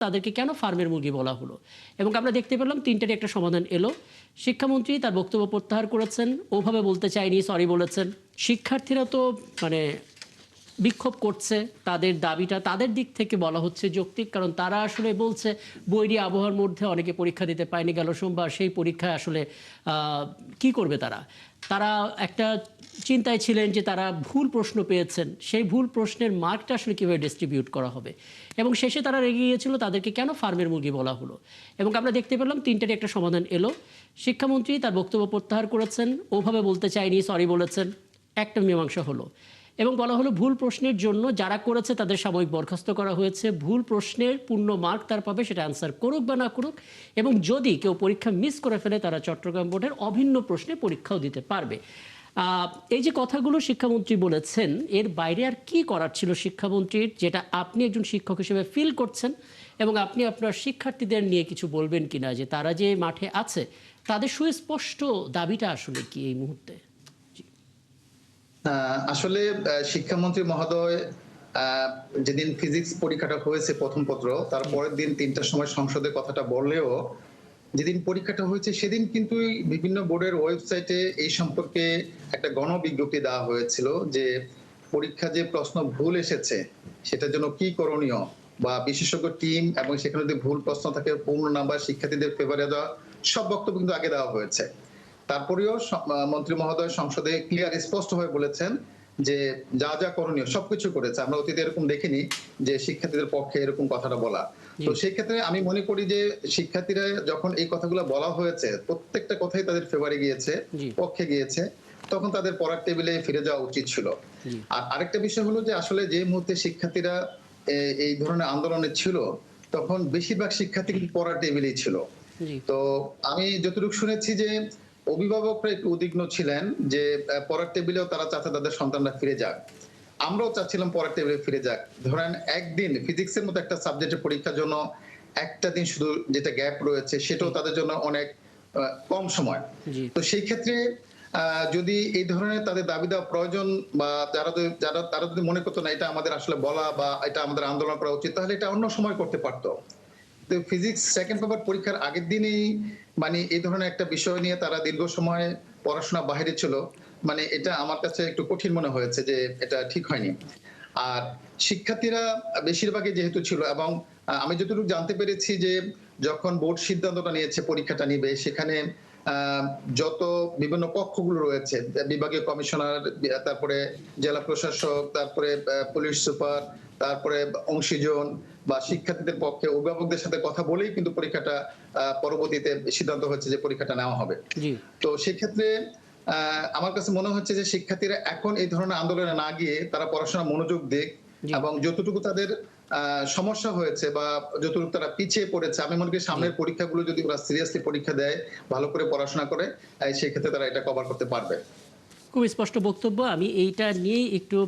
তাদেরকে কেন ফার্মের মুরগি বলা হলো এবং আমরা দেখতে পেলাম তিনটারই একটা সমাধান এলো। শিক্ষামন্ত্রী তার বক্তব্য প্রত্যাহার করেছেন, ওভাবে বলতে চাইনি, সরি বলেছেন। শিক্ষার্থীরা তো মানে বিক্ষোভ করছে, তাদের দাবিটা তাদের দিক থেকে বলা হচ্ছে যৌক্তিক, কারণ তারা আসলে বলছে বৈরী আবহাওয়ার মধ্যে অনেকে পরীক্ষা দিতে পায়নি গেল সোমবার, সেই পরীক্ষায় আসলে কি করবে তারা। তারা একটা চিন্তায় ছিলেন যে তারা ভুল প্রশ্ন পেয়েছেন, সেই ভুল প্রশ্নের মার্কটা আসলে কীভাবে ডিস্ট্রিবিউট করা হবে, এবং শেষে তারা রেগে গিয়েছিল তাদেরকে কেন ফার্মের মুরগি বলা হলো। এবং আমরা দেখতে পেলাম তিনটারই একটা সমাধান এলো। শিক্ষামন্ত্রী তার বক্তব্য প্রত্যাহার করেছেন, ওভাবে বলতে চাইনি, সরি বলেছেন, একটা মীমাংসা হলো। এবং বলা হলো ভুল প্রশ্নের জন্য যারা করেছে তাদের সাময়িক বরখাস্ত করা হয়েছে, ভুল প্রশ্নের পূর্ণ মার্ক তার পাবে, সেটা অ্যান্সার করুক বা না করুক, এবং যদি কেউ পরীক্ষা মিস করে ফেলে তারা চট্টগ্রাম বোর্ডের অভিন্ন প্রশ্নে পরীক্ষাও দিতে পারবে। এই যে কথাগুলো শিক্ষামন্ত্রী বলেছেন, এর বাইরে আর কি করার ছিল শিক্ষামন্ত্রীর, যেটা আপনি একজন শিক্ষক হিসেবে ফিল করছেন, এবং আপনি আপনার শিক্ষার্থীদের নিয়ে কিছু বলবেন কিনা, যে তারা যে মাঠে আছে তাদের সুস্পষ্ট দাবিটা আসলে কি এই মুহূর্তে? আসলে শিক্ষামন্ত্রী মহোদয় যেদিন ফিজিক্স পরীক্ষাটা হয়েছে প্রথম পত্র, তার পরের দিন ৩টার সময় সংসদে কথাটা বললেও যেদিন পরীক্ষাটা হয়েছে সেদিন কিন্তু বিভিন্ন বোর্ডের ওয়েবসাইটে এই সম্পর্কে একটা গণবিজ্ঞপ্তি দেওয়া হয়েছিল যে পরীক্ষা যে প্রশ্ন ভুল এসেছে সেটার জন্য কি করণীয়, বা বিশেষজ্ঞ টিম, এবং সেখানে যদি ভুল প্রশ্ন থাকে পূর্ণ নাম্বার শিক্ষার্থীদের ফেভারে দেওয়া, সব বক্তব্য কিন্তু আগে দেওয়া হয়েছে। তারপরেও মন্ত্রী মহোদয় সংসদে ক্লিয়ার স্পষ্ট হয়ে বলেছেন যে যা যা করণীয় সবকিছু করেছে। আমরা অতীতে এরকম দেখিনি যে শিক্ষার্থীদের পক্ষে এরকম কথাটা বলা। তো সেই ক্ষেত্রে আমি মনে করি যে শিক্ষার্থীরা যখন এই কথাগুলো বলা হয়েছে, প্রত্যেকটা কথাই তাদের ফেভারে গিয়েছে, পক্ষে গিয়েছে, তখন তাদের পড়ার টেবিলে ফিরে যাওয়া উচিত ছিল। আর আরেকটা বিষয় হলো যে আসলে যে মুহূর্তে শিক্ষার্থীরা এই ধরনের আন্দোলনে ছিল, তখন বেশিরভাগ শিক্ষার্থী কিন্তু পড়ার টেবিলেই ছিল। তো আমি যতটুকু শুনেছি যে অভিভাবকরা একটু উদ্বিগ্ন ছিলেন যে পড়ার টেবিলেও তারা চাচ্ছে তাদের সন্তানরা ফিরে যাক। আমরাও চাচ্ছিলাম পড়ার টেবিলে ফিরে যাক। ধরেন একদিন ফিজিক্সের মতো একটা সাবজেক্টের পরীক্ষার জন্য একটা দিন শুধু যেটা গ্যাপ রয়েছে সেটাও তাদের জন্য অনেক কম সময়। তো সেই ক্ষেত্রে যদি এই ধরনের তাদের দাবি দেওয়া প্রয়োজন, বা তারা যদি মনে করতো না এটা আমাদের আসলে বলা বা এটা আমাদের আন্দোলন করা উচিত, তাহলে এটা অন্য সময় করতে পারতো। ফিজিক্স সেকেন্ড পেপার পরীক্ষার আগের দিনেই মানে এই ধরনের একটা বিষয় নিয়ে তারা দীর্ঘ সময় পড়াশোনা বাইরে ছিল, মানে এটা আমার কাছে একটু কঠিন মনে হয়েছে যে এটা ঠিক হয়নি। আর শিক্ষার্থীরা বেশিরভাগই যেহেতু ছিল, এবং আমি যতটুকু জানতে পেরেছি যে যখন বোর্ড সিদ্ধান্তটা নিয়েছে পরীক্ষাটা নিবে, সেখানে যত বিভিন্ন পক্ষগুলো রয়েছে, বিভাগীয় কমিশনার, তারপরে জেলা প্রশাসক, তারপরে পুলিশ সুপার, তারপরে অংশীজন বা শিক্ষার্থীদের পক্ষে অভিভাবকদের সাথে কথা বলেই কিন্তু পরীক্ষাটা পরবর্তীতে সিদ্ধান্ত হচ্ছে যে পরীক্ষাটা নেওয়া হবে। তো সেক্ষেত্রে আমার কাছে মনে হচ্ছে যে শিক্ষার্থীরা এখন এই ধরনের আন্দোলনে না গিয়ে তারা পড়াশোনা মনোযোগ দিক, এবং যতটুকু তাদের সমস্যা হয়েছে বা যতটুকু তারা পিছিয়ে পড়েছে, আমি মনে করি সামনের পরীক্ষাগুলো যদি ওরা সিরিয়াসলি পরীক্ষা দেয়, ভালো করে পড়াশোনা করে, সেই ক্ষেত্রে তারা এটা কভার করতে পারবে। খুব স্পষ্ট বক্তব্য। আমি এইটা নিয়েই একটু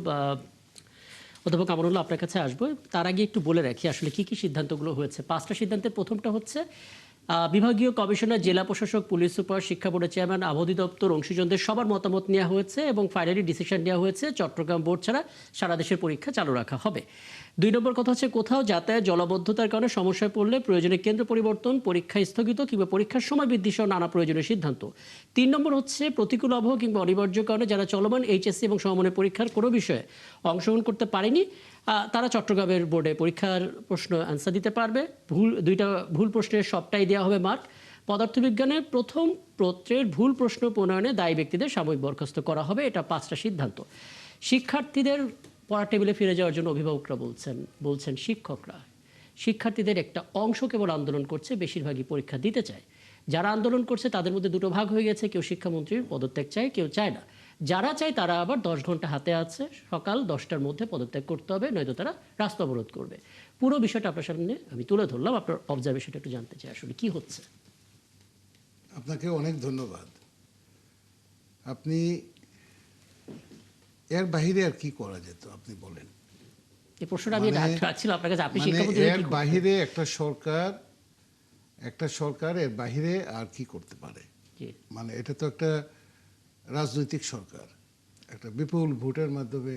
অধ্যাপক আমানুল্লাহ আপনার কাছে আসবো। তার আগে একটু বলে রাখি আসলে কি কি সিদ্ধান্তগুলো হয়েছে। 5টা সিদ্ধান্তের প্রথমটা হচ্ছে বিভাগীয় কমিশনার, জেলা প্রশাসক, পুলিশ সুপার, শিক্ষা বোর্ডের চেয়ারম্যান, অধিদপ্তর, অংশীজনদের সবার মতামত নেওয়া হয়েছে, এবং ফাইনালি ডিসিশন নেওয়া হয়েছে চট্টগ্রাম বোর্ড ছাড়া সারা দেশের পরীক্ষা চালু রাখা হবে। 2 নম্বর কথা হচ্ছে কোথাও যাতায়াত জলাবদ্ধতার কারণে সমস্যায় পড়লে প্রয়োজনে কেন্দ্র পরিবর্তন, পরীক্ষা স্থগিত কিংবা পরীক্ষার সময় বৃদ্ধি সহ নানা প্রয়োজনীয় সিদ্ধান্ত। 3 নম্বর হচ্ছে প্রতিকূল আবহাওয়া কিংবা অনিবার্য কারণে যারা চলমান এইচএসসি এবং সমমানের পরীক্ষার কোনো বিষয়ে অংশগ্রহণ করতে পারেনি, তারা চট্টগ্রামের বোর্ডে পরীক্ষার প্রশ্ন অ্যান্সার দিতে পারবে। দুইটা ভুল প্রশ্নের সবটাই দেওয়া হবে মার্ক। পদার্থবিজ্ঞানের প্রথম পত্রের ভুল প্রশ্ন প্রণয়নে দায়ী ব্যক্তিদের সাময়িক বরখাস্ত করা হবে। এটা 5টা সিদ্ধান্ত। শিক্ষার্থীদের পড়ার টেবিলে ফিরে যাওয়ার জন্য অভিভাবকরা বলছেন শিক্ষকরা। শিক্ষার্থীদের একটা অংশ কেবল আন্দোলন করছে, বেশিরভাগই পরীক্ষা দিতে চায়। যারা আন্দোলন করছে তাদের মধ্যে দুটো ভাগ হয়ে গেছে, কেউ শিক্ষামন্ত্রীর পদত্যাগ চায়, কেউ চায় না। যারা চায় তারা আবার 10 ঘন্টা হাতে আছে, সকাল 10টার মধ্যে পদত্যাগ করতে হবে, নয়তো তারা রাস্তা অবরোধ করবে। পুরো বিষয়টা আপনার সামনে আমি তুলে ধরলাম, আপনার অবজারভেশনটা একটু জানতে চাই আসলে কি হচ্ছে। আপনাকে অনেক ধন্যবাদ। আপনি এর বাইরে আর কি করা যেত আপনি বলেন। এই প্রশ্নটা আমি রাখছিলাম আপনার কাছে। আপনি শিক্ষামন্ত্রী, এর বাইরে একটা সরকার এর বাইরে আর কি করতে পারে? মানে এটা তো একটা রাজনৈতিক সরকার, একটা বিপুল ভোটের মাধ্যমে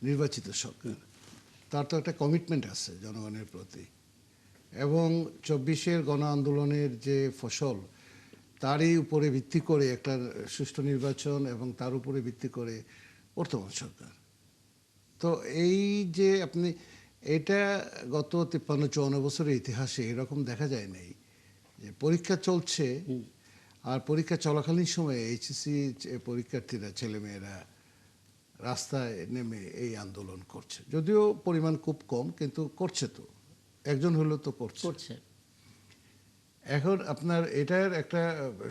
নির্বাচিত সরকার, তার তো একটা কমিটমেন্ট আছে জনগণের প্রতি। এবং 24-এর গণ আন্দোলনের যে ফসল, তারই উপরে ভিত্তি করে একটা সুষ্ঠু নির্বাচন এবং তার উপরে ভিত্তি করে বর্তমান সরকার। তো এই যে আপনি এটা গত 53-54 বছরের ইতিহাসে এরকম দেখা যায় নাই যে পরীক্ষা চলছে আর পরীক্ষা চলাকালীন সময়ে এইচএসসি পরীক্ষার্থীরা, ছেলেমেয়েরা রাস্তায় নেমে এই আন্দোলন করছে। যদিও পরিমাণ খুব কম, কিন্তু করছে, তো একজন হলেও তো করছে। এখন আপনার এটার একটা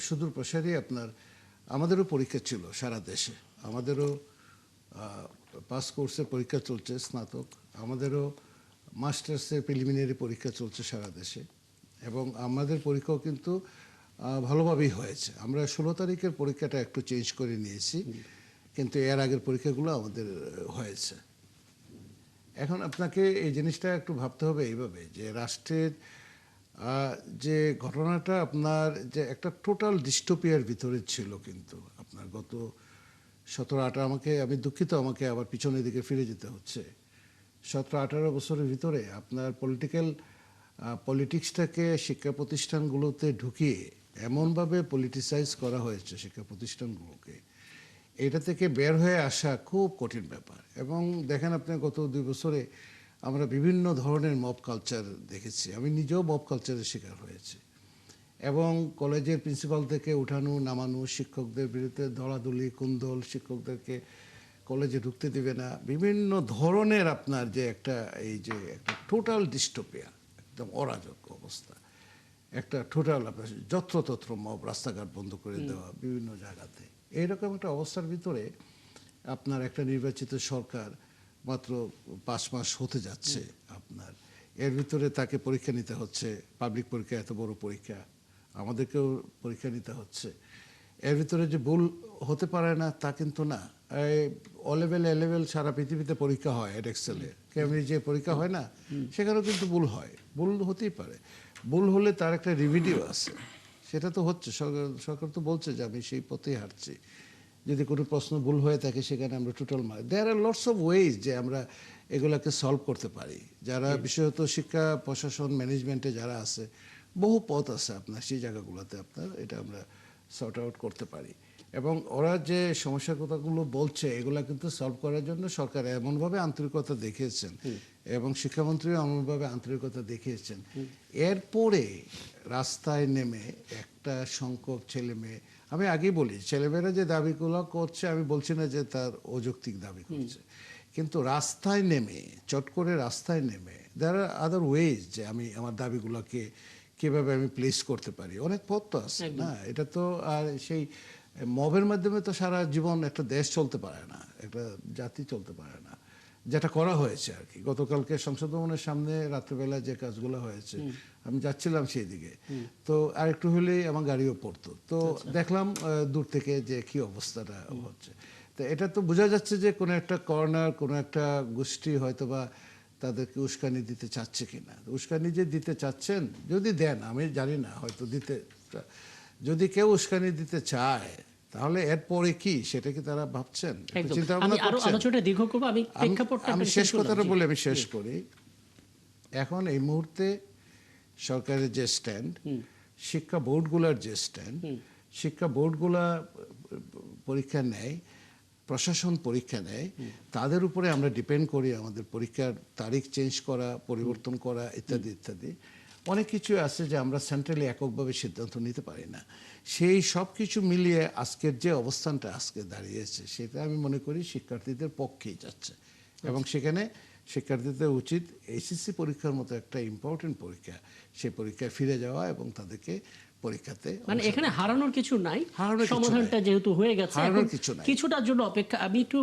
সুদূর প্রসারী আপনার আমাদেরও পরীক্ষা ছিল সারা দেশে, আমাদেরও পাস কোর্সের পরীক্ষা চলছে, স্নাতক, আমাদেরও মাস্টার্সের প্রিলিমিনারি পরীক্ষা চলছে সারা দেশে, এবং আমাদের পরীক্ষাও কিন্তু ভালোভাবেই হয়েছে। আমরা 16 তারিখের পরীক্ষাটা একটু চেঞ্জ করে নিয়েছি, কিন্তু এর আগের পরীক্ষাগুলো আমাদের হয়েছে। এখন আপনাকে এই জিনিসটা একটু ভাবতে হবে এইভাবে যে রাষ্ট্রের যে ঘটনাটা আপনার যে একটা টোটাল ডিস্টোপিয়ার ভিতরে ছিল, কিন্তু আপনার গত 17-18, আমি দুঃখিত, আমাকে আবার পিছনের দিকে ফিরে যেতে হচ্ছে, 17-18 বছরের ভিতরে আপনার পলিটিক্সটাকে শিক্ষা প্রতিষ্ঠানগুলোতে ঢুকিয়ে এমনভাবে পলিটিসাইজ করা হয়েছে শিক্ষা প্রতিষ্ঠানগুলোকে, এটা থেকে বের হয়ে আসা খুব কঠিন ব্যাপার। এবং দেখেন আপনি গত 2 বছরে আমরা বিভিন্ন ধরনের মব কালচার দেখেছি, আমি নিজেও মব কালচারের শিকার হয়েছি, এবং কলেজের প্রিন্সিপাল থেকে উঠানো নামানো, শিক্ষকদের বিরুদ্ধে দলাদলি, কুন্দল, শিক্ষকদেরকে কলেজে ঢুকতে দিবে না, বিভিন্ন ধরনের আপনার যে একটা এই যে একটা টোটাল ডিস্টোপিয়া, একদম অরাজক অবস্থা, একটা টোটাল আপনার যত্রতত্র মব, রাস্তাঘাট বন্ধ করে দেওয়া বিভিন্ন জায়গাতে, এইরকম একটা অবস্থার ভিতরে আপনার একটা নির্বাচিত সরকার মাত্র 5 মাস হতে যাচ্ছে, আপনার এর ভিতরে তাকে পরীক্ষা নিতে হচ্ছে, পাবলিক পরীক্ষা, এত বড় পরীক্ষা, আমাদেরকেও পরীক্ষা নিতে হচ্ছে। এর ভিতরে যে ভুল হতে পারে না তা কিন্তু না, ও লেভেল, এ লেভেল সারা পৃথিবীতে পরীক্ষা হয়, এডএক্সেলে কেমনি যে পরীক্ষা হয় না, সেখানেও কিন্তু ভুল হয়, ভুল হতেই পারে, ভুল হলে তার একটা রিভিডিও আছে, সেটা তো হচ্ছে, সরকার তো বলছে যে আমি সেই পথেই হাঁটছি, যদি কোনো প্রশ্ন ভুল হয়ে থাকে সেখানে আমরা total mark, there are lots of ways যে আমরা এগুলাকে সলভ করতে পারি, যারা বিশেষত শিক্ষা প্রশাসন ম্যানেজমেন্টে যারা আছে, বহু পথ আছে আপনার সেই জায়গাগুলোতে আপনার এটা আমরা সর্ট আউট করতে পারি। এবং ওরা যে সমস্যার কথাগুলো বলছে এগুলা কিন্তু সলভ করার জন্য সরকার এমনভাবে আন্তরিকতা দেখিয়েছেন এবং শিক্ষামন্ত্রী এমনভাবে আন্তরিকতা দেখিয়েছেন, এরপরে রাস্তায় নেমে একটা সংখ্যক ছেলে মেয়ে, আমি আগেই বলি ছেলেমেয়েরা যে দাবিগুলো করছে আমি বলছি না যে তার অযৌক্তিক দাবি করছে, কিন্তু রাস্তায় নেমে, চট করে রাস্তায় নেমে দেয়ার আর আদার ওয়েজ যে আমি আমার দাবিগুলোকে কিভাবে আমি প্লেস করতে পারি, অনেক পথ তো আছে না, এটা তো আর সেই মবের মাধ্যমে তো সারা জীবন একটা দেশ চলতে পারে না, একটা জাতি চলতে পারে না, যেটা করা হয়েছে আর কি। গতকালকে সংসদ ভবনের সামনে রাত্রেবেলা যে কাজগুলো হয়েছে, আমি যাচ্ছিলাম সেই দিকে, তো আরেকটু হলেই আমার গাড়িও পড়তো, তো দেখলাম দূর থেকে যে কি অবস্থাটা হচ্ছে। তো এটা তো বোঝা যাচ্ছে যে কোনো একটা কর্নার, কোনো একটা গোষ্ঠী হয়তো বা তাদেরকে উস্কানি দিতে চাচ্ছে কিনা। উস্কানি যে দিতে চাচ্ছেন, যদি দেন, আমি জানি না, হয়তো দিতে, যদি কেউ উস্কানি দিতে চায় তাহলে এরপরে কি, সেটা কি তারা ভাবছেন, চিন্তা ভাবনা করছেন? আমি শেষ কথাটা বলে আমি শেষ করি। এখন এই মুহূর্তে সরকারের যে স্ট্যান্ড, শিক্ষা বোর্ডগুলোর যে স্ট্যান্ড, শিক্ষা বোর্ডগুলা পরীক্ষা নেয়, প্রশাসন পরীক্ষা নেয়, তাদের উপরে আমরা ডিপেন্ড করি, আমাদের পরীক্ষার তারিখ চেঞ্জ করা, পরিবর্তন করা, ইত্যাদি ইত্যাদি অনেক কিছু আছে যে আমরা সেন্ট্রালি এককভাবে সিদ্ধান্ত নিতে পারি না। সেই সব কিছু মিলিয়ে আজকের যে অবস্থানটা আজকে দাঁড়িয়েছে, সেটা আমি মনে করি শিক্ষার্থীদের পক্ষেই যাচ্ছে, এবং সেখানে শিক্ষার্থীদের উচিত এইচএসসি পরীক্ষার মতো একটা ইম্পর্টেন্ট পরীক্ষা, সেই পরীক্ষায় ফিরে যাওয়া এবং তাদেরকে পরীক্ষাতে, মানে এখানে হারানোর কিছু নাই, সমাধানটা যেহেতু হয়ে গেছে, কিছুটার জন্য অপেক্ষা। আমি একটু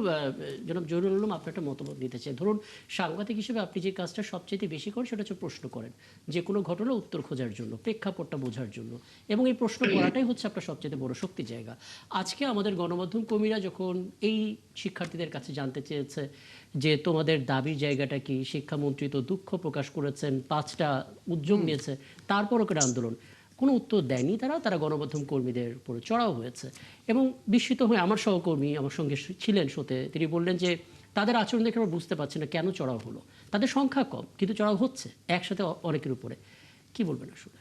জনাব জহিরুল আলম আপনার একটা মতামত নিতে চাই। ধরুন সাংবাদিক হিসেবে আপনি যে কাজটা সবচেয়ে বেশি করেন সেটা হচ্ছে প্রশ্ন করেন, যে কোনো ঘটনার উত্তর খোঁজার জন্য, প্রেক্ষাপটটা বোঝার জন্য, এবং এই প্রশ্ন করাটাই হচ্ছে আপনার সবচেয়ে বড় শক্তি জায়গা। আজকে আমাদের গণমাধ্যম কর্মীরা যখন এই শিক্ষার্থীদের কাছে জানতে চেয়েছে যে তোমাদের দাবির জায়গাটা কি, শিক্ষামন্ত্রী তো দুঃখ প্রকাশ করেছেন, 5টা উদ্যোগ নিয়েছে, তারপরও কেন আন্দোলন, কোনো উত্তর দেয়নি তারা গণমাধ্যম কর্মীদের উপরে চড়াও হয়েছে। এবং বিস্মিত হয়ে আমার সহকর্মী আমার সঙ্গে ছিলেন শোতে, তিনি বললেন যে তাদের আচরণ দেখে আমরা বুঝতে পারছি না কেন চড়াও হলো, তাদের সংখ্যা কম কিন্তু চড়াও হচ্ছে একসাথে অনেকের উপরে। কি বলবেন আসলে?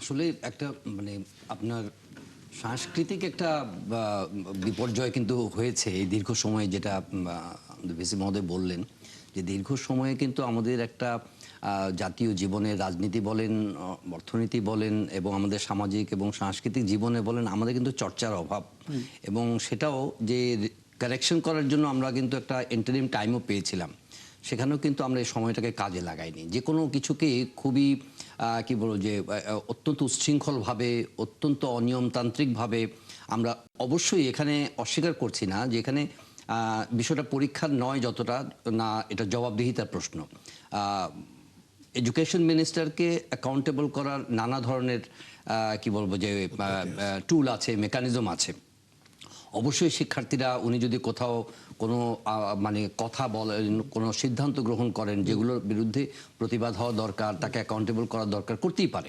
আসলে একটা মানে আপনার সাংস্কৃতিক একটা বিপর্যয় কিন্তু হয়েছে এই দীর্ঘ সময়ে, যেটা ভিসি মহোদয় বললেন যে দীর্ঘ সময়ে কিন্তু আমাদের একটা জাতীয় জীবনে, রাজনীতি বলেন, অর্থনীতি বলেন এবং আমাদের সামাজিক এবং সাংস্কৃতিক জীবনে বলেন, আমাদের কিন্তু চর্চার অভাব। এবং সেটাও যে কারেকশন করার জন্য আমরা কিন্তু একটা ইন্টারিম টাইমও পেয়েছিলাম, সেখানেও কিন্তু আমরা এই সময়টাকে কাজে লাগাইনি। যে কোনো কিছুকে খুবই কি বলবো যে অত্যন্ত উচ্ছৃঙ্খলভাবে, অত্যন্ত অনিয়মতান্ত্রিকভাবে আমরা অবশ্যই এখানে অস্বীকার করছি না যে এখানে বিষয়টা পরীক্ষার নয় যতটা না, এটা জবাবদিহিতার প্রশ্ন। এডুকেশন মিনিস্টারকে অ্যাকাউন্টেবল করার নানা ধরনের কি বলবো যে টুল আছে, মেকানিজম আছে। অবশ্যই শিক্ষার্থীরা উনি যদি কোথাও কোনো মানে কথা বলেন, কোনো সিদ্ধান্ত গ্রহণ করেন যেগুলোর বিরুদ্ধে প্রতিবাদ হওয়া দরকার, তাকে অ্যাকাউন্টেবল করা দরকার, করতেই পারে।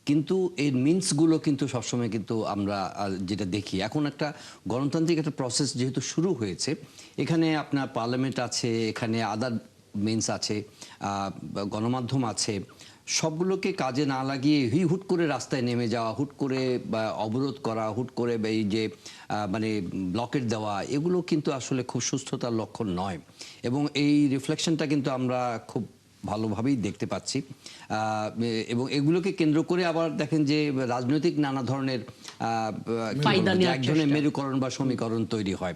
কিন্তু এর মিনসগুলো কিন্তু সবসময় কিন্তু আমরা যেটা দেখি, এখন একটা গণতান্ত্রিক একটা প্রসেস যেহেতু শুরু হয়েছে, এখানে আপনার পার্লামেন্ট আছে, এখানে আদার মিনস আছে, গণমাধ্যম আছে, সবগুলোকে কাজে না লাগিয়ে হুট করে রাস্তায় নেমে যাওয়া, হুট করে অবরোধ করা, হুট করে এই যে মানে ব্লকেট দেওয়া, এগুলো কিন্তু আসলে খুব সুস্থতার লক্ষণ নয়। এবং এই রিফ্লেকশনটা কিন্তু আমরা খুব ভালোভাবেই দেখতে পাচ্ছি। এবং এগুলোকে কেন্দ্র করে আবার দেখেন যে রাজনৈতিক নানা ধরনের এক ধরনের মেরুকরণ বা সমীকরণ তৈরি হয়।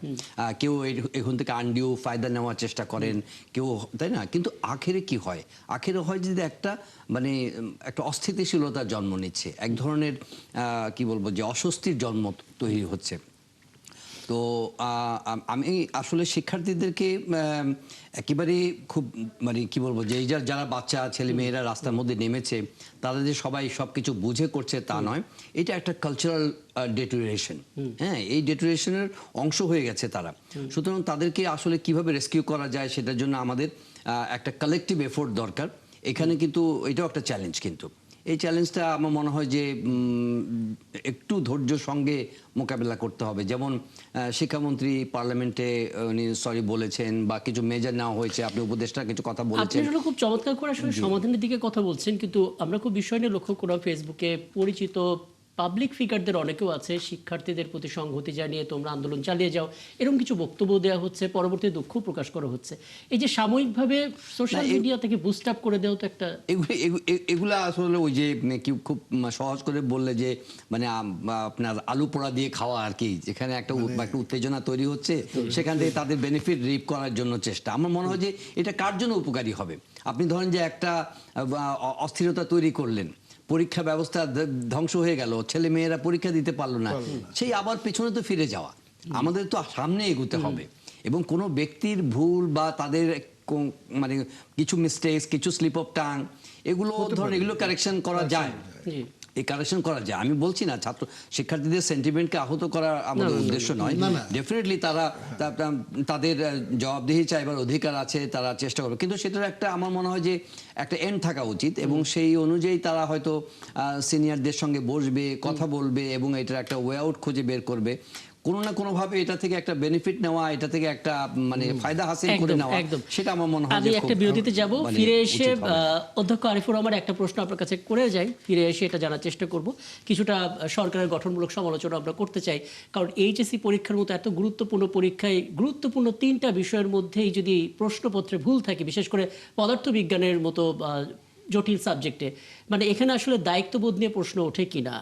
কেউ এখান থেকে আন্ডিউ ফায়দা নেওয়ার চেষ্টা করেন, কেউ, তাই না? কিন্তু আখেরে কি হয়? আখেরে হয় যদি একটা মানে একটা অস্থিতিশীলতার জন্ম নিচ্ছে, এক ধরনের কি বলবো যে অস্বস্তির জন্ম তৈরি হচ্ছে। তো আমি আসলে শিক্ষার্থীদেরকে একেবারে খুব মানে কি বলবো যে এই যারা বাচ্চা ছেলে মেয়েরা রাস্তার মধ্যে নেমেছে, তারা যে সবাই সবকিছু বুঝে করছে তা নয়, এটা একটা কালচারাল ডেটোরিয়েশন। হ্যাঁ, এই ডেটোরিয়েশনের অংশ হয়ে গেছে তারা। সুতরাং তাদেরকে আসলে কিভাবে রেস্কিউ করা যায় সেটার জন্য আমাদের একটা কালেকটিভ এফোর্ট দরকার। এখানে কিন্তু এটাও একটা চ্যালেঞ্জ। কিন্তু এই চ্যালেঞ্জটা আমার মনে হয় যে একটু ধৈর্য সঙ্গে মোকাবেলা করতে হবে। যেমন শিক্ষামন্ত্রী পার্লামেন্টে উনি সরি বলেছেন বা কিছু মেজার নেওয়া হয়েছে, আপনি উপদেষ্টা কিছু কথা বলেছেন, আপনি খুব চমৎকার করে আসলে সমাধানের দিকে কথা বলছেন। কিন্তু আমরা খুব বিষয় নিয়ে লক্ষ্য করা, ফেসবুকে পরিচিত পাবলিক ফিগারদের অনেকেও আছে শিক্ষার্থীদের প্রতি সংহতি জানিয়ে তোমরা আন্দোলন চালিয়ে যাও, এরকম কিছু বক্তব্য দেওয়া হচ্ছে, পরবর্তীতে দুঃখ প্রকাশ করা হচ্ছে। এই যে সাময়িকভাবে সোশ্যাল মিডিয়া থেকে বুস্ট আপ করে দেওয়া তো একটা, এগুলা আসলে ওই যে খুব সহজ করে বললে যে মানে আপনার আলু পোড়া দিয়ে খাওয়া আর কি, যেখানে একটা উত্তেজনা তৈরি হচ্ছে, সেখান থেকে তাদের বেনিফিট রিপ করার জন্য চেষ্টা। আমার মনে হয় যে এটা কার জন্য উপকারী হবে? আপনি ধরেন যে একটা অস্থিরতা তৈরি করলেন, পরীক্ষা ব্যবস্থা ধ্বংস হয়ে গেল, ছেলে মেয়েরা পরীক্ষা দিতে পারলো না, সেই আবার পেছনে তো ফিরে যাওয়া। আমাদের তো সামনে এগোতে হবে। এবং কোনো ব্যক্তির ভুল বা তাদের মানে কিছু মিস্টেকস, কিছু স্লিপ অফ টাং, এগুলো ধরেন এগুলো কারেকশন করা যায়, এই কারেকশন করা যায়। আমি বলছি না ছাত্র শিক্ষার্থীদের সেন্টিমেন্টকে আহত করা আমাদের উদ্দেশ্য নয়। ডেফিনেটলি তারা তাদের জবাবদিহি চাইবার অধিকার আছে, তারা চেষ্টা করবে, কিন্তু সেটার একটা আমার মনে হয় যে একটা এন্ড থাকা উচিত। এবং সেই অনুযায়ী তারা হয়তো সিনিয়রদের সঙ্গে বসবে, কথা বলবে এবং এটার একটা ওয়ে আউট খুঁজে বের করবে। কোনো না কোনো ভাবে এটা থেকে একটা বেনিফিট নেওয়া, এটা থেকে একটা মানে ফায়দা হাসিল করে নেওয়া, সেটা আমার মনে হয়। আমি একটা বিরতিতে যাব, ফিরে এসে অধ্যক্ষ আরিফুর রহমান একটা প্রশ্ন আপনার কাছে করে যাই, ফিরে এসে এটা জানার চেষ্টা করব। কিছুটা সরকারের গঠনমূলক সমালোচনা আমরা করতে চাই, কারণ এইচএসসি পরীক্ষার মতো এত গুরুত্বপূর্ণ পরীক্ষায় গুরুত্বপূর্ণ 3টা বিষয়ের মধ্যেই যদি প্রশ্নপত্রে ভুল থাকে, বিশেষ করে পদার্থবিজ্ঞানের মতো জটিল সাবজেক্টে, মানে এখানে আসলে দায়িত্ববোধ নিয়ে প্রশ্ন ওঠে কিনা।